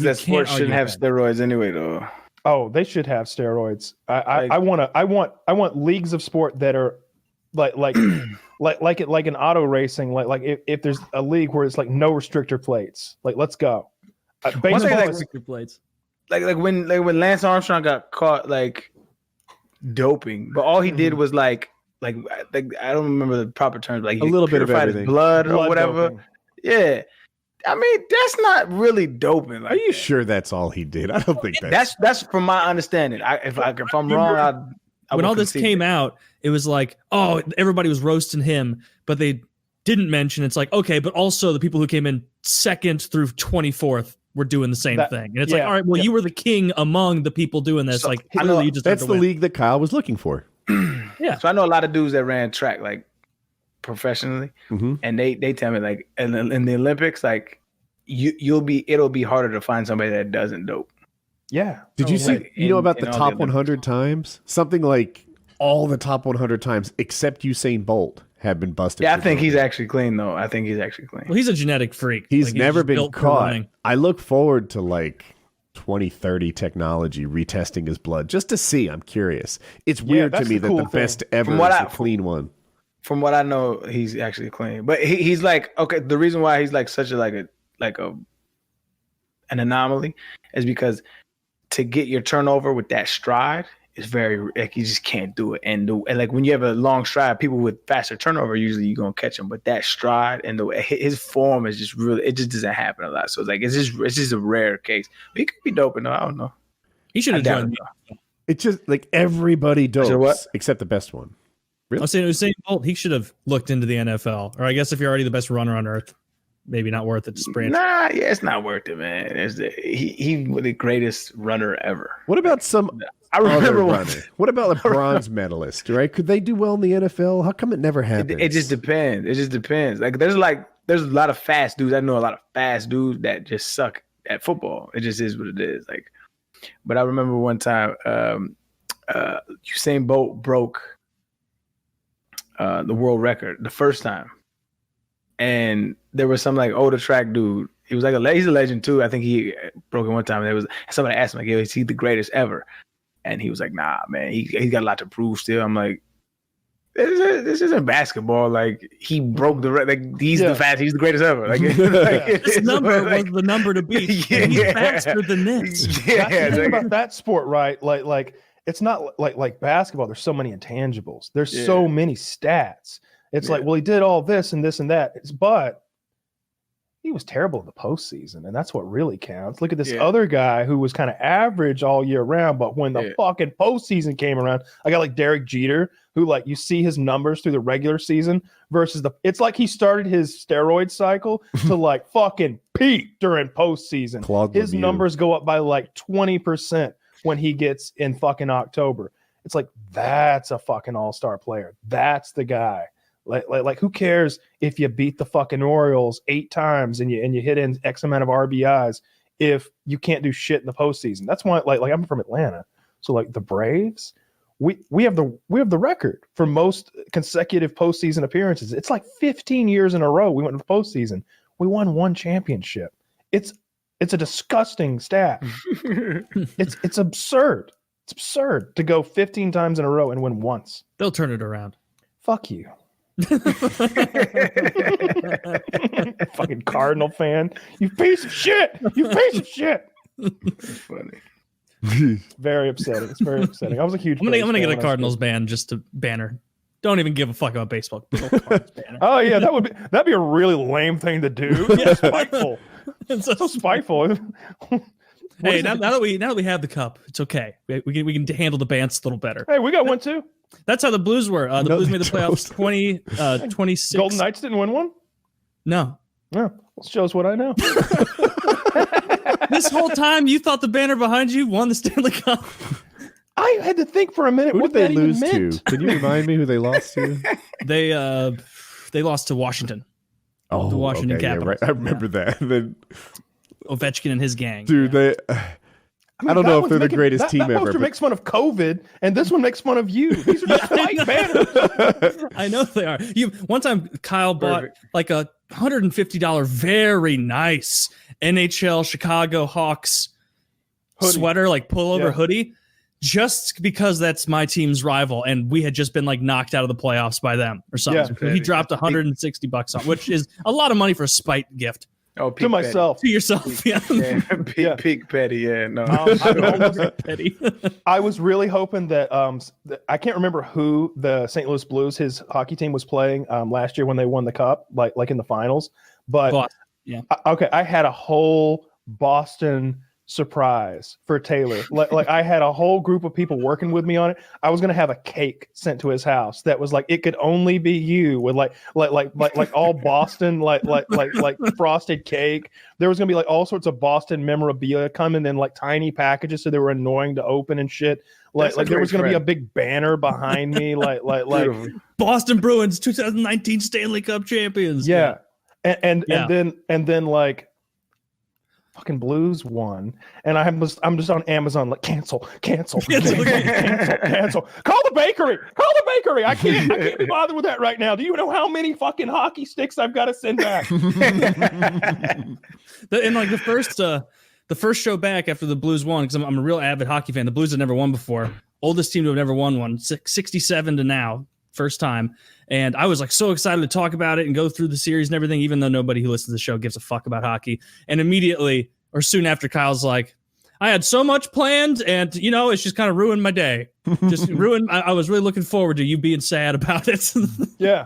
That sports shouldn't have steroids anyway, though. Oh, they should have steroids. I want leagues of sport that are like an auto racing. Like if there's a league where it's like no restrictor plates, like let's go. Baseball, like restrictor plates. Like when Lance Armstrong got caught like doping, but all he did was like I don't remember the proper terms, like a little bit of everything, blood or whatever. Doping. Yeah. I mean, that's not really doping. Are you sure that's all he did? I don't think that's from my understanding. If I'm wrong, when all this came out, it was like, oh, everybody was roasting him, but they didn't mention it's like, okay, but also the people who came in 2nd through 24th were doing the same thing. And it's like, all right, well, you were the king among the people doing this. So, like, clearly you just that's the league that Kyle was looking for. Yeah. So I know a lot of dudes that ran track like professionally, and they tell me like in the Olympics, like it'll be harder to find somebody that doesn't dope. Yeah. Did you see? About the top 100 times? Something like all the top 100 times except Usain Bolt have been busted. Yeah, I think he's actually clean though. I think he's actually clean. Well, he's a genetic freak. He's never been caught. I look forward to like 2030 technology retesting his blood just to see. I'm curious. It's weird to me that the best ever is a clean one. From what I know, he's actually clean. But he's like, okay, the reason why he's like such an anomaly is because to get your turnover with that stride is very like you just can't do it. And like when you have a long stride, people with faster turnover usually you're gonna catch them. But that stride and his form is just really, it just doesn't happen a lot. So it's like it's just a rare case. But he could be doping though. I don't know. He should have joined. It's just like everybody dopes except the best one. Really? I was saying Usain Bolt. He should have looked into the NFL. Or I guess if you're already the best runner on earth, maybe not worth it to sprint. Nah, yeah, it's not worth it, man. He was the greatest runner ever. What about some? I remember one. What about a bronze medalist? Right? Could they do well in the NFL? How come it never happens? It just depends. It just depends. Like there's a lot of fast dudes. I know a lot of fast dudes that just suck at football. It just is what it is. Like, but I remember one time Usain Bolt broke the world record the first time. And there was some like older track dude. He was like he's a legend too. I think he broke it one time. And there was somebody asked him like, "Is he the greatest ever?" And he was like, "Nah, man. He's got a lot to prove still." I'm like, "This isn't basketball. Like he broke the record. Like he's the greatest ever. Like, this number was the number to beat. Yeah. He's faster than this." Yeah, the thing about that sport, right? Like it's not like basketball. There's so many intangibles. There's so many stats. It's like, well, he did all this and this and that, but he was terrible in the postseason, and that's what really counts. Look at this other guy who was kind of average all year round, but when the fucking postseason came around, I got like Derek Jeter, who like you see his numbers through the regular season versus it's like he started his steroid cycle to like fucking peak during postseason. His numbers go up by like 20% when he gets in fucking October. It's like, that's a fucking all-star player. That's the guy. Like who cares if you beat the fucking Orioles 8 times and you hit in X amount of RBIs if you can't do shit in the postseason? That's why like I'm from Atlanta, so like the Braves, we have the record for most consecutive postseason appearances. It's like 15 years in a row we went to the postseason. We won 1 championship. It's a disgusting stat. It's absurd. It's absurd to go 15 times in a row and win once. They'll turn it around. Fuck you. Fucking Cardinal fan. You piece of shit. You piece of shit. Funny. Very upsetting. It's very upsetting. I was a huge I'm gonna get a Cardinals ban just to banner. Don't even give a fuck about baseball. Oh yeah, that'd be a really lame thing to do. Yeah, spiteful. It's so spiteful. Hey, now that we have the cup, it's okay. We can handle the bans a little better. Hey, we got one too. That's how the Blues were. The Blues made the playoffs 26. Golden Knights didn't win one? No. Yeah, that shows what I know. This whole time you thought the banner behind you won the Stanley Cup. I had to think for a minute. Who what did they that lose even meant. to? Can you remind me who they lost to? They lost to Washington. Oh, the Washington Capitals. Yeah, right. I remember that. Then Ovechkin and his gang. Dude, I don't know if they're the greatest team ever. That poster makes fun of COVID, and this one makes fun of you. These are just white banners. I know they are. One time, Kyle bought like a $150 very nice NHL Chicago Hawks sweater, like pullover hoodie, just because that's my team's rival, and we had just been like knocked out of the playoffs by them or something. So he dropped $160 on, which is a lot of money for a spite gift. Oh, to myself, to yourself, peak petty, no. Petty. I was really hoping that I can't remember who the St. Louis Blues, his hockey team, was playing last year when they won the cup, like in the finals. But I had a whole Boston surprise for Taylor. Like I had a whole group of people working with me on it. I was gonna have a cake sent to his house that was like, it could only be you, with like all Boston like frosted cake. There was gonna be like all sorts of Boston memorabilia coming in like tiny packages, so they were annoying to open and shit. Like there was gonna be a big banner behind me, like Boston Bruins 2019 Stanley Cup champions. Yeah. And then like fucking Blues won, and I'm just on Amazon like cancel. Call the bakery. I can't be bothered with that right now. Do you know how many fucking hockey sticks I've got to send back? And like the first show back after the Blues won, because I'm a real avid hockey fan. The Blues had never won before. Oldest team to have never won one, 67 to now, first time. And I was like so excited to talk about it and go through the series and everything, even though nobody who listens to the show gives a fuck about hockey. And immediately or soon after, Kyle's like, I had so much planned, and it's just kind of ruined my day. Just ruined. I was really looking forward to you being sad about it. Yeah.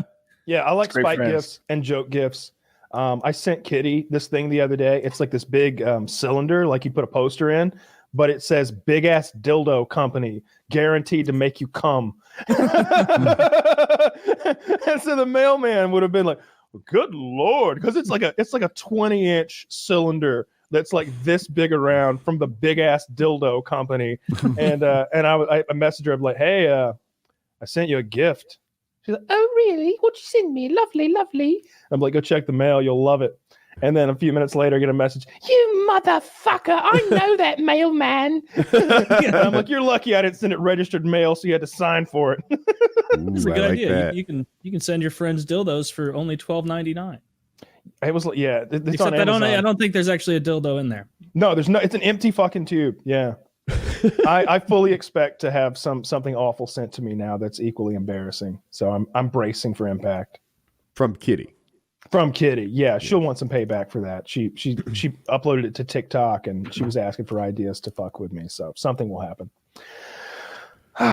I like spite gifts and joke gifts. I sent Kitty this thing the other day. It's like this big cylinder, like you put a poster in, but it says "Big Ass Dildo Company, guaranteed to make you cum." And so the mailman would have been like, "Good Lord," because it's like a 20-inch cylinder that's like this big around from the Big Ass Dildo Company. And I messaged her. I'm like, "Hey, I sent you a gift." She's like, "Oh, really? What'd you send me? Lovely." I'm like, "Go check the mail. You'll love it." And then a few minutes later, I get a message. "You motherfucker! I know that mailman." I'm like, "You're lucky I didn't send it registered mail, so you had to sign for it." That's a good idea. You can send your friends dildos for only $12.99. It was Except I don't think there's actually a dildo in there. No, there's no. It's an empty fucking tube. Yeah. I fully expect to have something awful sent to me now that's equally embarrassing. So I'm bracing for impact. From Kitty. Yeah, she'll want some payback for that. She uploaded it to TikTok and she was asking for ideas to fuck with me. So something will happen.